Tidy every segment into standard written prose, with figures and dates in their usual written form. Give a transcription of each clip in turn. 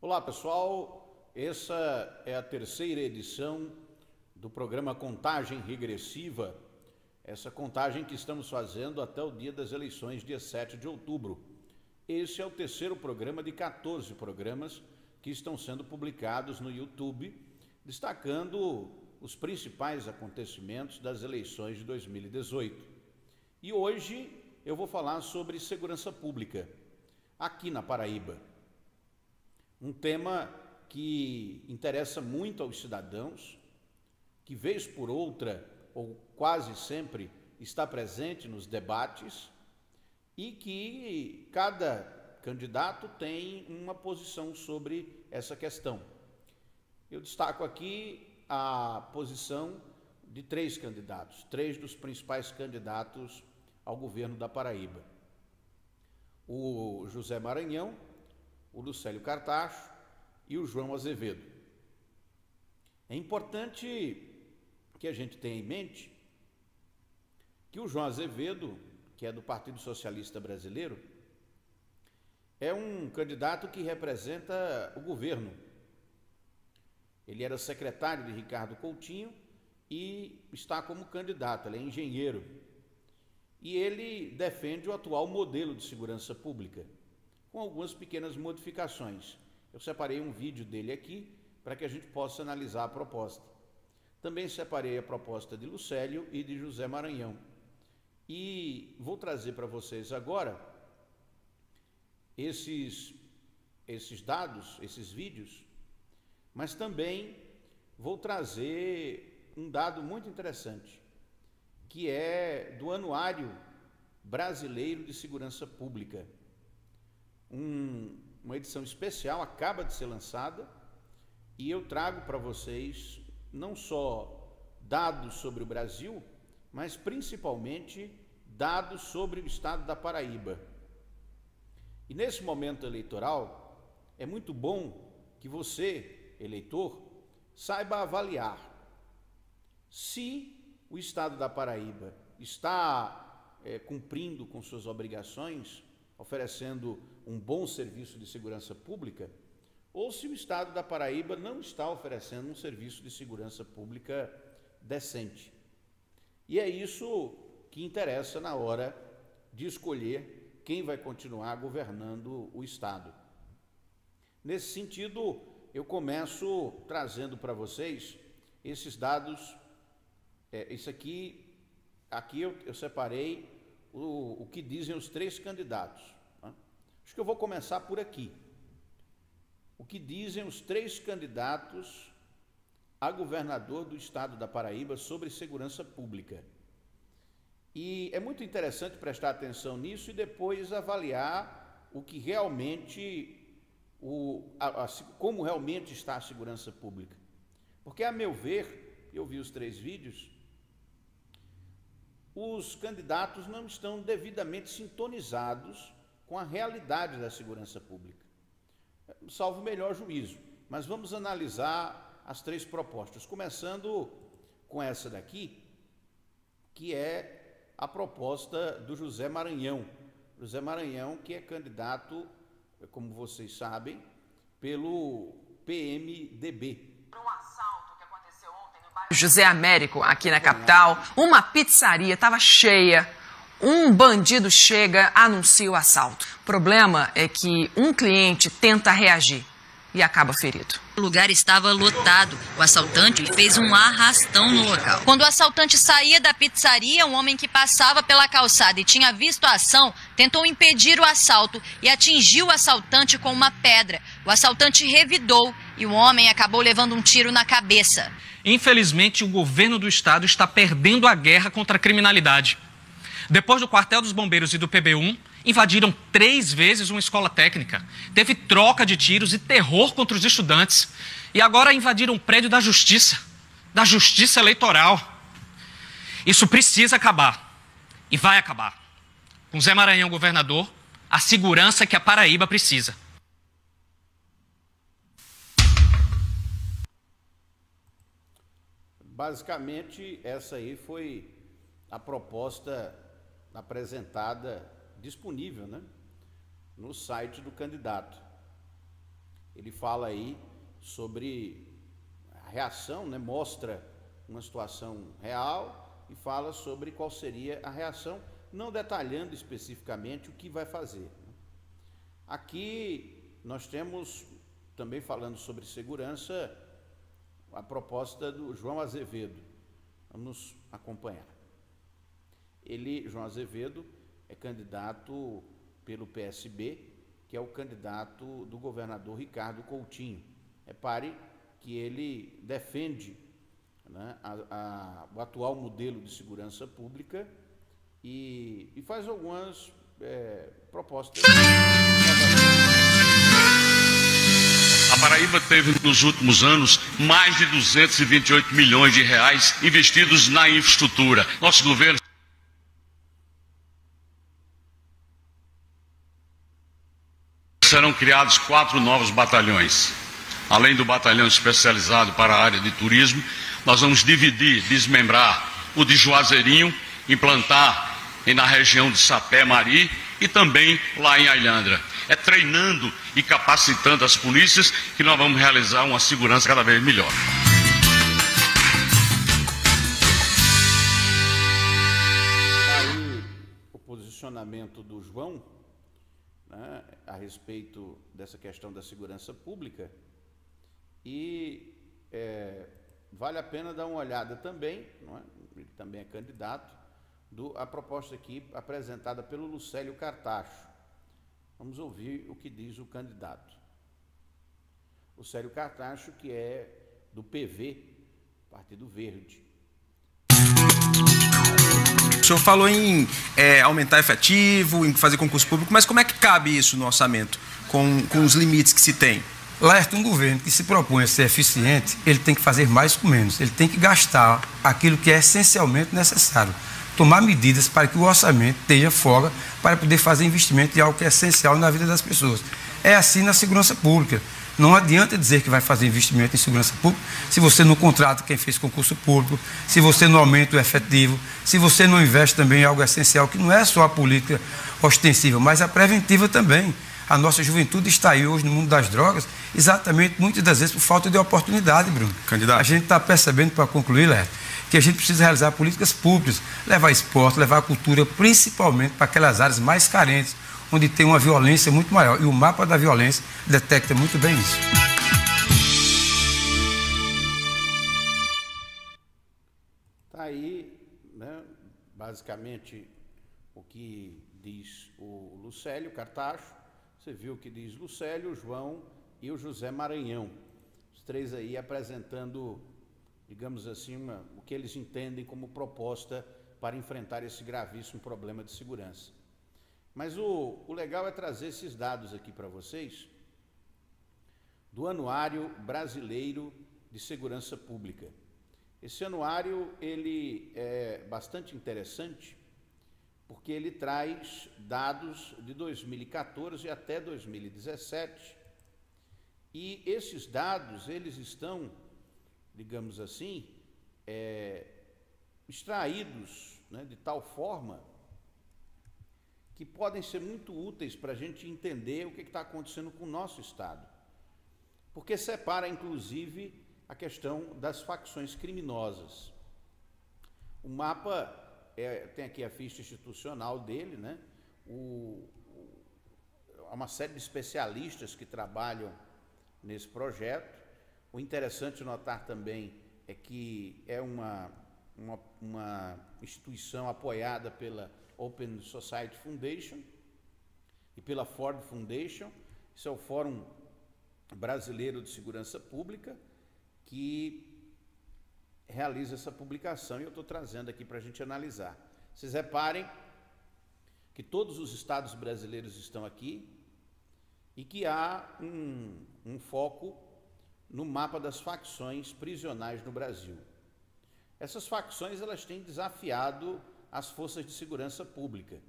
Olá pessoal, essa é a terceira edição do programa Contagem Regressiva, essa contagem que estamos fazendo até o dia das eleições, dia 7 de outubro. Esse é o terceiro programa de 14 programas que estão sendo publicados no YouTube, destacando os principais acontecimentos das eleições de 2018. E hoje eu vou falar sobre segurança pública, aqui na Paraíba. Um tema que interessa muito aos cidadãos, que vez por outra, ou quase sempre, está presente nos debates e que cada candidato tem uma posição sobre essa questão. Eu destaco aqui a posição de três candidatos, três dos principais candidatos ao governo da Paraíba. O José Maranhão, o Lucélio Cartacho e o João Azevedo. É importante que a gente tenha em mente que o João Azevedo, que é do Partido Socialista Brasileiro, é um candidato que representa o governo. Ele era secretário de Ricardo Coutinho e está como candidato, ele é engenheiro. E ele defende o atual modelo de segurança pública, com algumas pequenas modificações. Eu separei um vídeo dele aqui para que a gente possa analisar a proposta. Também separei a proposta de Lucélio e de José Maranhão. E vou trazer para vocês agora esses dados, esses vídeos, mas também vou trazer um dado muito interessante, que é do Anuário Brasileiro de Segurança Pública. Uma edição especial acaba de ser lançada e eu trago para vocês não só dados sobre o Brasil, mas principalmente dados sobre o estado da Paraíba. E nesse momento eleitoral, é muito bom que você, eleitor, saiba avaliar se o estado da Paraíba está cumprindo com suas obrigações, oferecendo um bom serviço de segurança pública, ou se o estado da Paraíba não está oferecendo um serviço de segurança pública decente. E é isso que interessa na hora de escolher quem vai continuar governando o estado. Nesse sentido, eu começo trazendo para vocês esses dados. Isso aqui eu separei o que dizem os três candidatos. Acho que eu vou começar por aqui. O que dizem os três candidatos a governador do estado da Paraíba sobre segurança pública. E é muito interessante prestar atenção nisso e depois avaliar o que realmente, como realmente está a segurança pública. Porque, a meu ver, eu vi os três vídeos, os candidatos não estão devidamente sintonizados com a realidade da segurança pública, salvo o melhor juízo. Mas vamos analisar as três propostas, começando com essa daqui, que é a proposta do José Maranhão. José Maranhão, que é candidato, como vocês sabem, pelo PMDB. José Américo, aqui na capital, uma pizzaria estava cheia, um bandido chega, anuncia o assalto. O problema é que um cliente tenta reagir e acaba ferido. O lugar estava lotado. O assaltante fez um arrastão no local. Quando o assaltante saía da pizzaria, um homem que passava pela calçada e tinha visto a ação, tentou impedir o assalto e atingiu o assaltante com uma pedra. O assaltante revidou e o homem acabou levando um tiro na cabeça. Infelizmente, o governo do estado está perdendo a guerra contra a criminalidade. Depois do quartel dos bombeiros e do PB1, invadiram 3 vezes uma escola técnica. Teve troca de tiros e terror contra os estudantes. E agora invadiram o prédio da Justiça Eleitoral. Isso precisa acabar. E vai acabar. Com Zé Maranhão governador, a segurança que a Paraíba precisa. Basicamente, essa aí foi a proposta apresentada, disponível, né, no site do candidato. Ele fala aí sobre a reação, né? Mostra uma situação real e fala sobre qual seria a reação, não detalhando especificamente o que vai fazer. Aqui nós temos, também falando sobre segurança, a proposta do João Azevedo. Vamos acompanhar. Ele, João Azevedo, é candidato pelo PSB, que é o candidato do governador Ricardo Coutinho. Repare que ele defende, né, o atual modelo de segurança pública e faz algumas propostas. A Paraíba teve nos últimos anos mais de 228 milhões de reais investidos na infraestrutura. Nosso governo serão criados 4 novos batalhões. Além do batalhão especializado para a área de turismo, nós vamos dividir, desmembrar o de Juazeirinho, implantar na região de Sapé, Mari e também lá em Ilhandra. É treinando e capacitando as polícias que nós vamos realizar uma segurança cada vez melhor. Aí o posicionamento do João, né, a respeito dessa questão da segurança pública, e vale a pena dar uma olhada também, não é? Ele também é candidato, a proposta aqui apresentada pelo Lucélio Cartacho. Vamos ouvir o que diz o candidato. Lucélio Cartacho, que é do PV, Partido Verde. O senhor falou em aumentar efetivo, em fazer concurso público, mas como é que cabe isso no orçamento, com os limites que se tem? Laerte, um governo que se propõe a ser eficiente, ele tem que fazer mais com menos. Ele tem que gastar aquilo que é essencialmente necessário. Tomar medidas para que o orçamento tenha folga para poder fazer investimento em algo que é essencial na vida das pessoas. É assim na segurança pública. Não adianta dizer que vai fazer investimento em segurança pública se você não contrata quem fez concurso público, se você não aumenta o efetivo, se você não investe também em algo essencial, que não é só a política ostensiva, mas a preventiva também. A nossa juventude está aí hoje no mundo das drogas, exatamente, muitas das vezes, por falta de oportunidade, Bruno. Candidato. A gente está percebendo, para concluir, Léo, que a gente precisa realizar políticas públicas, levar esporte, levar cultura, principalmente para aquelas áreas mais carentes, onde tem uma violência muito maior. E o mapa da violência detecta muito bem isso. Está aí, né, basicamente, o que diz o Lucélio Cartacho. Você viu o que diz Lucélio, o João e o José Maranhão. Os três aí apresentando, digamos assim, o que eles entendem como proposta para enfrentar esse gravíssimo problema de segurança. Mas o legal é trazer esses dados aqui para vocês do Anuário Brasileiro de Segurança Pública. Esse anuário ele é bastante interessante porque ele traz dados de 2014 até 2017 e esses dados eles estão, digamos assim, extraídos, né, de tal forma que podem ser muito úteis para a gente entender o que está acontecendo com o nosso Estado. Porque separa, inclusive, a questão das facções criminosas. O mapa, tem aqui a ficha institucional dele, né? Há uma série de especialistas que trabalham nesse projeto. O interessante notar também é que é uma instituição apoiada pela Open Society Foundation e pela Ford Foundation. Isso é o Fórum Brasileiro de Segurança Pública que realiza essa publicação e eu estou trazendo aqui para a gente analisar. Vocês reparem que todos os estados brasileiros estão aqui e que há um foco no mapa das facções prisionais no Brasil. Essas facções elas têm desafiado as forças de segurança pública.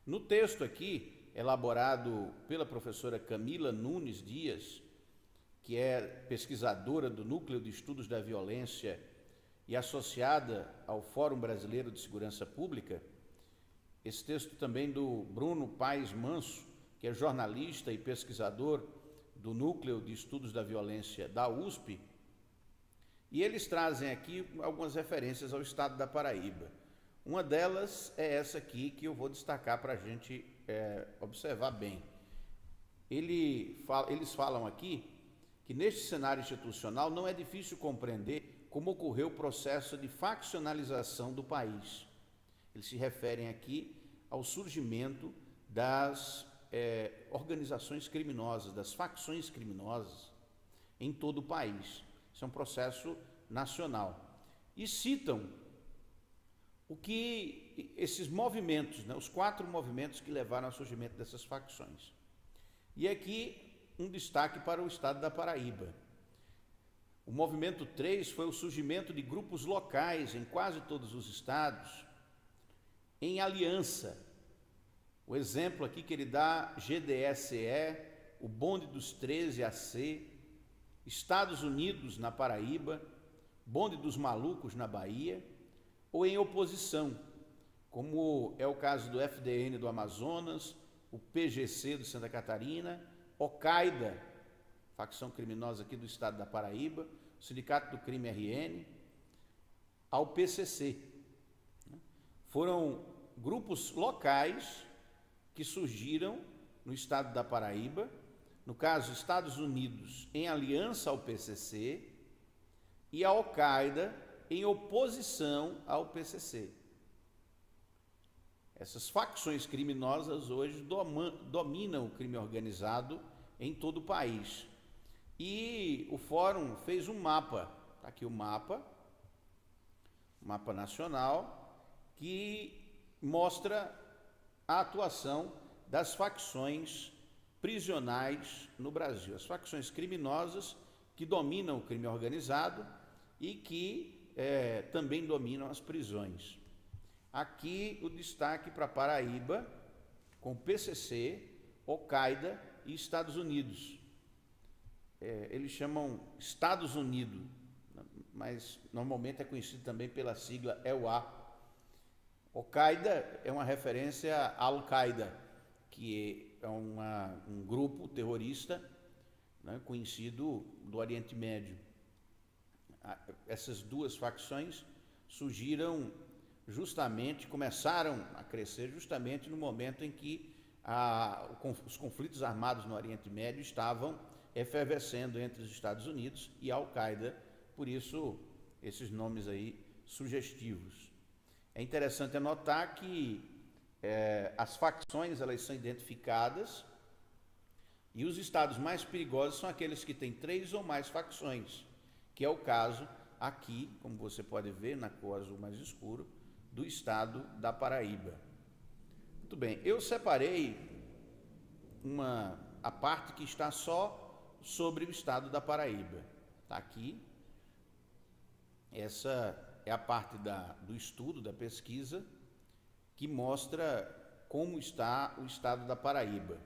No texto aqui, elaborado pela professora Camila Nunes Dias, que é pesquisadora do Núcleo de Estudos da Violência e associada ao Fórum Brasileiro de Segurança Pública, esse texto também do Bruno Paes Manso, que é jornalista e pesquisador do Núcleo de Estudos da Violência da USP, e eles trazem aqui algumas referências ao estado da Paraíba. Uma delas é essa aqui que eu vou destacar para a gente observar bem. Eles falam aqui que neste cenário institucional não é difícil compreender como ocorreu o processo de faccionalização do país. Eles se referem aqui ao surgimento das organizações criminosas, das facções criminosas em todo o país. Isso é um processo nacional. E citam o que esses movimentos, né, os 4 movimentos que levaram ao surgimento dessas facções. E aqui um destaque para o estado da Paraíba. O movimento 3 foi o surgimento de grupos locais em quase todos os estados, em aliança. O exemplo aqui que ele dá, GDSE, o Bonde dos 13 AC, Estados Unidos na Paraíba, Bonde dos Malucos na Bahia, ou em oposição, como é o caso do FDN do Amazonas, o PGC do Santa Catarina, Al-Qaeda, facção criminosa aqui do estado da Paraíba, o Sindicato do Crime RN, ao PCC. Foram grupos locais que surgiram no estado da Paraíba, no caso, Estados Unidos em aliança ao PCC e a Al-Qaeda em oposição ao PCC. Essas facções criminosas hoje dominam o crime organizado em todo o país. E o Fórum fez um mapa, está aqui o mapa nacional, que mostra a atuação das facções prisionais no Brasil, as facções criminosas que dominam o crime organizado e que também dominam as prisões. Aqui o destaque para Paraíba, com PCC, Al-Qaeda e Estados Unidos. Eles chamam Estados Unidos, mas normalmente é conhecido também pela sigla EUA. Al-Qaeda é uma referência à Al-Qaeda, que é um grupo terrorista, né, conhecido do Oriente Médio. Essas duas facções surgiram começaram a crescer justamente no momento em que os conflitos armados no Oriente Médio estavam efervescendo entre os Estados Unidos e a Al-Qaeda, por isso esses nomes aí sugestivos. É interessante anotar que as facções elas são identificadas e os estados mais perigosos são aqueles que têm 3 ou mais facções, que é o caso aqui, como você pode ver na cor azul mais escuro, do estado da Paraíba. Muito bem, eu separei a parte que está só sobre o estado da Paraíba. Está aqui. Essa é a parte do estudo, da pesquisa, que mostra como está o estado da Paraíba.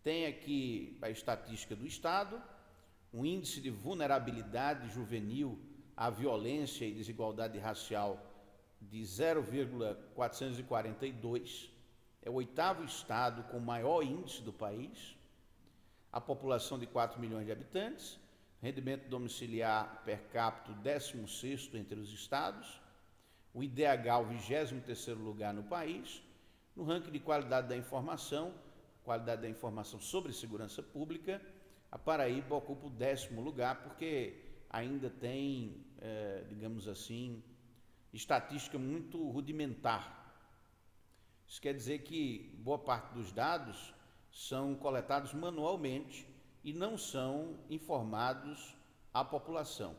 Tem aqui a estatística do estado, um índice de vulnerabilidade juvenil à violência e desigualdade racial de 0,442, é o 8º estado com maior índice do país, a população de 4 milhões de habitantes, rendimento domiciliar per capita 16º entre os estados, o IDH o 23º lugar no país, no ranking de qualidade da informação sobre segurança pública, a Paraíba ocupa o 10º lugar, porque ainda tem, digamos assim, estatística muito rudimentar. Isso quer dizer que boa parte dos dados são coletados manualmente e não são informados à população.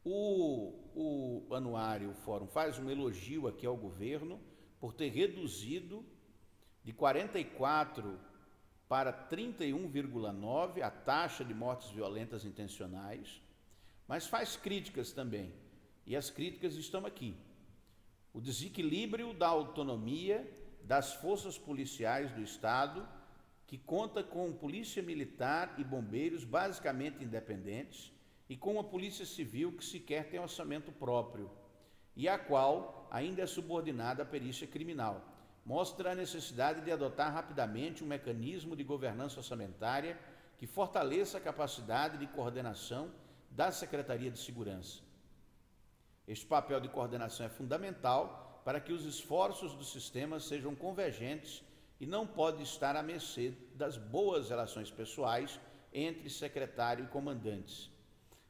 O anuário, o Fórum, faz um elogio aqui ao governo por ter reduzido de 44 para 31,9 a taxa de mortes violentas intencionais, mas faz críticas também. E as críticas estão aqui. O desequilíbrio da autonomia das forças policiais do Estado, que conta com polícia militar e bombeiros basicamente independentes e com uma polícia civil que sequer tem orçamento próprio e a qual ainda é subordinada à perícia criminal. Mostra a necessidade de adotar rapidamente um mecanismo de governança orçamentária que fortaleça a capacidade de coordenação da Secretaria de Segurança. Este papel de coordenação é fundamental para que os esforços do sistema sejam convergentes e não pode estar à mercê das boas relações pessoais entre secretário e comandantes.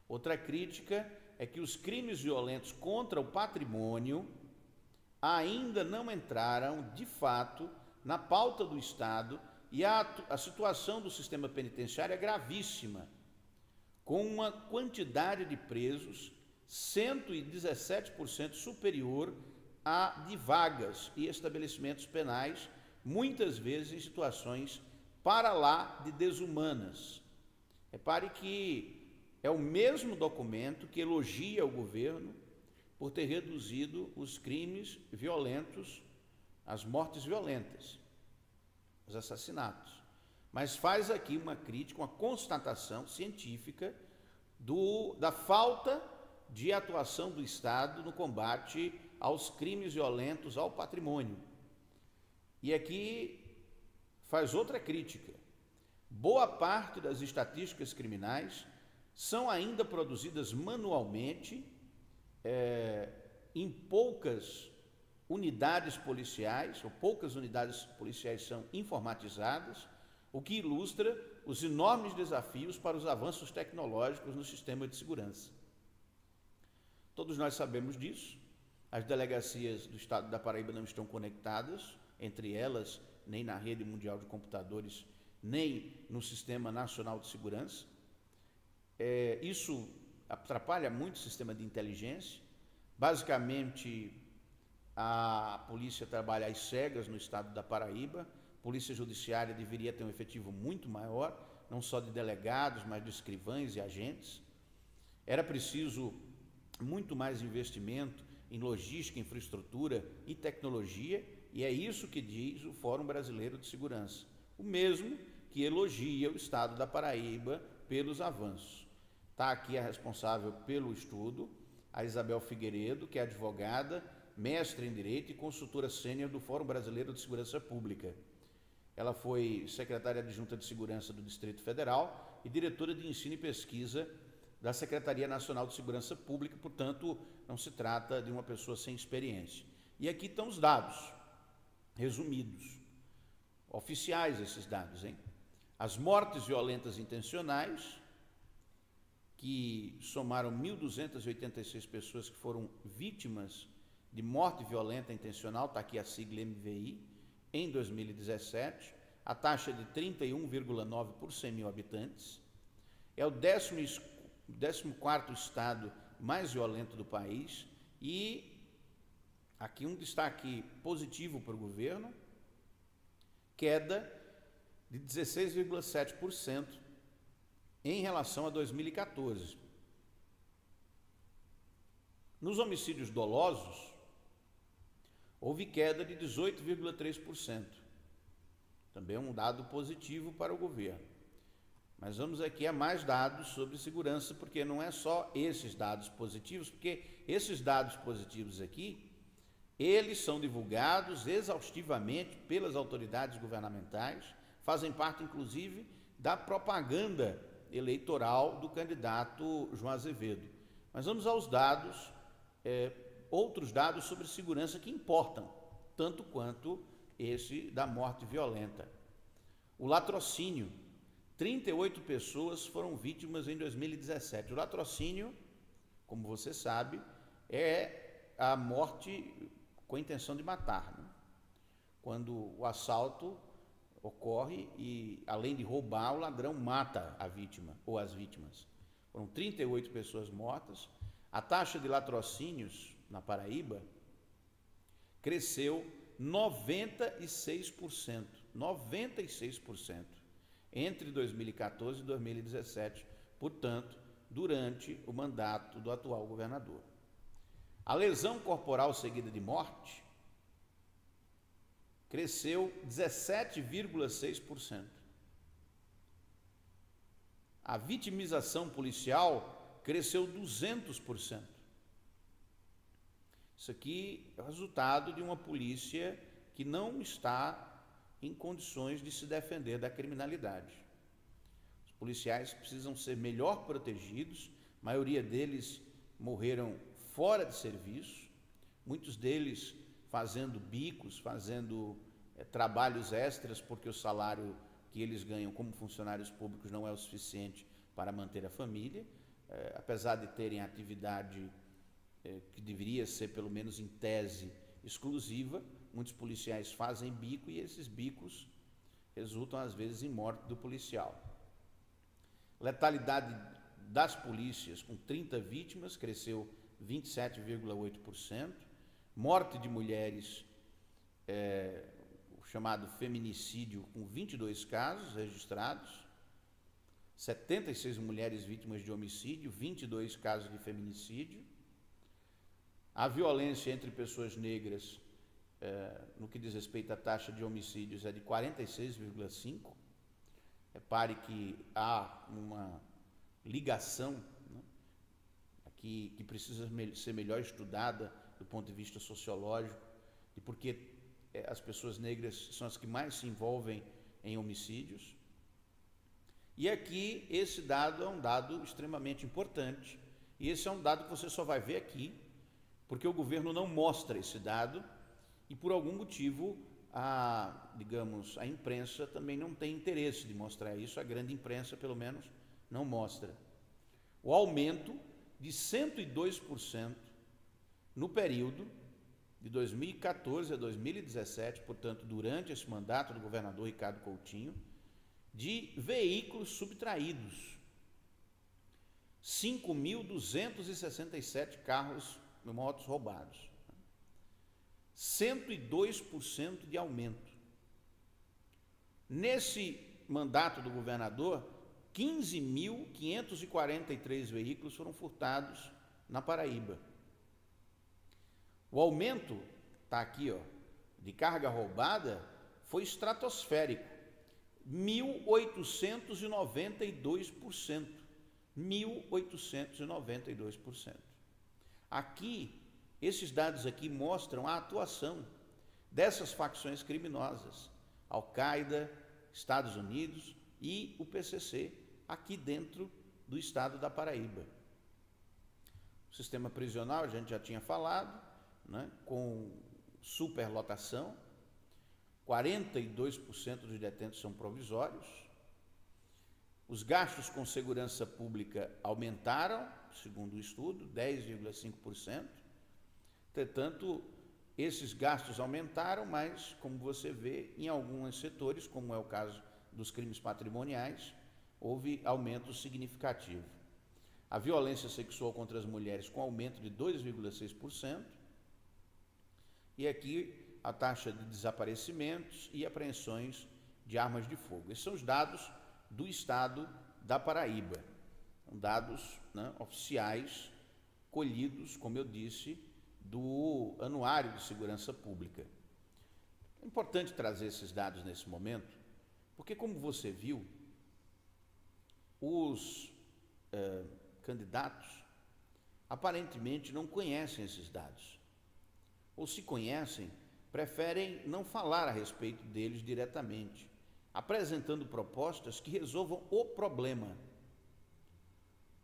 Outra crítica é que os crimes violentos contra o patrimônio ainda não entraram, de fato, na pauta do Estado e a situação do sistema penitenciário é gravíssima, com uma quantidade de presos 117% superior à de vagas e estabelecimentos penais, muitas vezes em situações para lá de desumanas. Repare que é o mesmo documento que elogia o governo por ter reduzido os crimes violentos, as mortes violentas, os assassinatos. Mas faz aqui uma crítica, uma constatação científica da falta de atuação do Estado no combate aos crimes violentos ao patrimônio. E aqui faz outra crítica. Boa parte das estatísticas criminais são ainda produzidas manualmente, em poucas unidades policiais, ou poucas unidades policiais são informatizadas, o que ilustra os enormes desafios para os avanços tecnológicos no sistema de segurança. Todos nós sabemos disso. As delegacias do Estado da Paraíba não estão conectadas entre elas, nem na rede mundial de computadores, nem no Sistema Nacional de Segurança. Isso atrapalha muito o sistema de inteligência. Basicamente, a polícia trabalha às cegas no Estado da Paraíba. A Polícia Judiciária deveria ter um efetivo muito maior, não só de delegados, mas de escrivães e agentes. Era preciso muito mais investimento em logística, infraestrutura e tecnologia, e é isso que diz o Fórum Brasileiro de Segurança, o mesmo que elogia o Estado da Paraíba pelos avanços. Está aqui a responsável pelo estudo, a Isabel Figueiredo, que é advogada, mestre em Direito e consultora sênior do Fórum Brasileiro de Segurança Pública. Ela foi secretária adjunta de Segurança do Distrito Federal e diretora de Ensino e Pesquisa da Secretaria Nacional de Segurança Pública, portanto, não se trata de uma pessoa sem experiência. E aqui estão os dados, resumidos, oficiais esses dados, hein? As mortes violentas intencionais, que somaram 1.286 pessoas que foram vítimas de morte violenta intencional, está aqui a sigla MVI, em 2017, a taxa de 31,9 por 100 mil habitantes, é o 14º estado mais violento do país e aqui um destaque positivo para o governo, queda de 16,7% em relação a 2014. Nos homicídios dolosos, houve queda de 18,3%. Também um dado positivo para o governo. Mas vamos aqui a mais dados sobre segurança, porque não é só esses dados positivos, porque esses dados positivos aqui, eles são divulgados exaustivamente pelas autoridades governamentais, fazem parte, inclusive, da propaganda eleitoral do candidato João Azevedo. Mas vamos aos dados, outros dados sobre segurança que importam, tanto quanto esse da morte violenta. O latrocínio. 38 pessoas foram vítimas em 2017. O latrocínio, como você sabe, é a morte com a intenção de matar, né? Quando o assalto ocorre e, além de roubar, o ladrão mata a vítima ou as vítimas. Foram 38 pessoas mortas. A taxa de latrocínios na Paraíba cresceu 96%. 96%. Entre 2014 e 2017, portanto, durante o mandato do atual governador. A lesão corporal seguida de morte cresceu 17,6%. A vitimização policial cresceu 200%. Isso aqui é o resultado de uma polícia que não está em condições de se defender da criminalidade. Os policiais precisam ser melhor protegidos, a maioria deles morreram fora de serviço, muitos deles fazendo bicos, fazendo trabalhos extras, porque o salário que eles ganham como funcionários públicos não é o suficiente para manter a família, apesar de terem atividade que deveria ser, pelo menos em tese, exclusiva, muitos policiais fazem bico e esses bicos resultam, às vezes, em morte do policial. Letalidade das polícias, com 30 vítimas, cresceu 27,8%. Morte de mulheres, o chamado feminicídio, com 22 casos registrados. 76 mulheres vítimas de homicídio, 22 casos de feminicídio. A violência entre pessoas negras, no que diz respeito à taxa de homicídios, é de 46,5%. Repare que há uma ligação, né, que precisa ser melhor estudada do ponto de vista sociológico, e porque as pessoas negras são as que mais se envolvem em homicídios. E aqui esse dado é um dado extremamente importante, e esse é um dado que você só vai ver aqui, porque o governo não mostra esse dado, e por algum motivo a imprensa também não tem interesse de mostrar isso, a grande imprensa, pelo menos, não mostra. O aumento de 102% no período de 2014 a 2017, portanto, durante esse mandato do governador Ricardo Coutinho, de veículos subtraídos. 5.267 carros e motos roubados. 102% de aumento. Nesse mandato do governador, 15.543 veículos foram furtados na Paraíba. O aumento, está aqui, de carga roubada foi estratosférico, 1.892%. 1.892%. Aqui, esses dados aqui mostram a atuação dessas facções criminosas, Al-Qaeda, Estados Unidos e o PCC, aqui dentro do estado da Paraíba. O sistema prisional, a gente já tinha falado, né, com superlotação, 42% dos detentos são provisórios. Os gastos com segurança pública aumentaram, segundo o estudo, 10,5%. Entretanto, esses gastos aumentaram, mas, como você vê, em alguns setores, como é o caso dos crimes patrimoniais, houve aumento significativo. A violência sexual contra as mulheres com aumento de 2,6%. E aqui a taxa de desaparecimentos e apreensões de armas de fogo. Esses são os dados do estado da Paraíba. São dados, né, oficiais, colhidos, como eu disse, do Anuário de Segurança Pública. É importante trazer esses dados nesse momento, porque, como você viu, os candidatos aparentemente não conhecem esses dados. Ou, se conhecem, preferem não falar a respeito deles diretamente, apresentando propostas que resolvam o problema.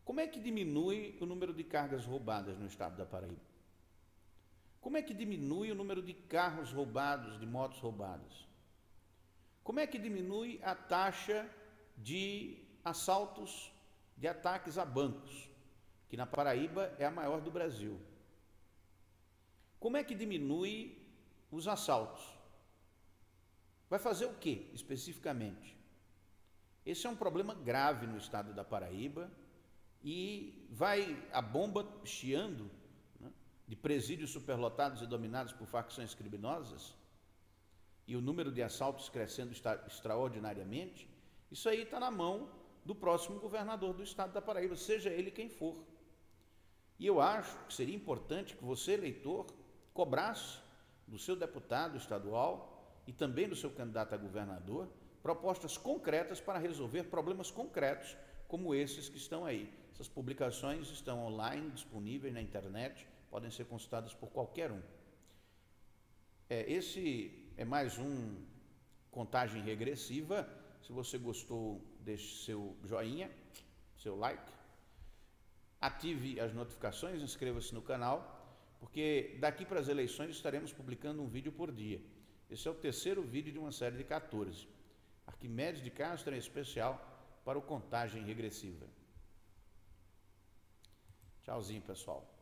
Como é que diminui o número de cargas roubadas no estado da Paraíba? Como é que diminui o número de carros roubados, de motos roubadas? Como é que diminui a taxa de assaltos, de ataques a bancos, que na Paraíba é a maior do Brasil? Como é que diminui os assaltos? Vai fazer o quê, especificamente? Esse é um problema grave no estado da Paraíba e vai a bomba chiando, né, de presídios superlotados e dominados por facções criminosas e o número de assaltos crescendo extraordinariamente. Isso aí está na mão do próximo governador do estado da Paraíba, seja ele quem for. E eu acho que seria importante que você, eleitor, cobrasse do seu deputado estadual e também do seu candidato a governador propostas concretas para resolver problemas concretos como esses que estão aí. Essas publicações estão online, disponíveis na internet, podem ser consultadas por qualquer um. Esse é mais um contagem regressiva Se você gostou, deixe seu joinha, seu like. Ative as notificações, inscreva-se no canal, porque daqui para as eleições estaremos publicando um vídeo por dia. Esse é o terceiro vídeo de uma série de 14. Arquimedes de Castro em especial para o Contagem Regressiva. Tchauzinho, pessoal.